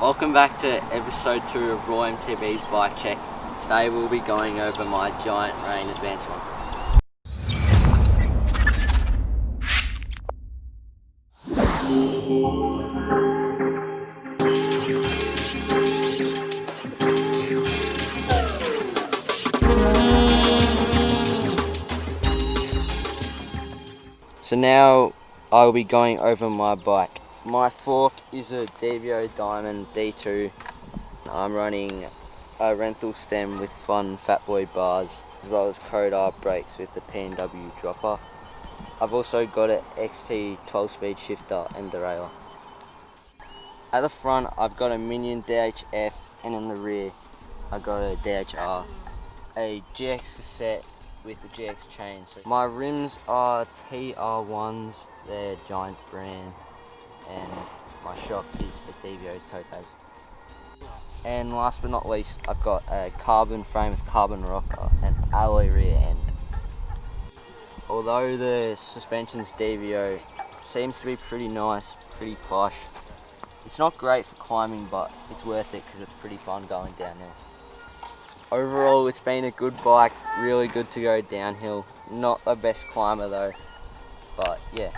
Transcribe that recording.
Welcome back to episode 2 of Raw MTB's Bike Check. Today we'll be going over my Giant Rain Advanced one. So now I'll be going over my bike. My fork is a Devio Diamond D2. I'm running a rental stem with Fun Fatboy bars, as well as Kodar brakes with the P&W dropper. I've also got an XT 12-speed shifter and derailleur. At the front I've got a Minion DHF, and in the rear I've got a DHR, a GX cassette with the GX chain. So my rims are TR1s, they're Giants brand, and my shock is a Devio Topaz. And last but not least, I've got a carbon frame with carbon rocker and alloy rear end. Although the suspension's Devio, seems to be pretty nice, pretty plush. It's not great for climbing, but it's worth it because it's pretty fun going downhill. Overall, it's been a good bike, really good to go downhill. Not the best climber though, but yeah.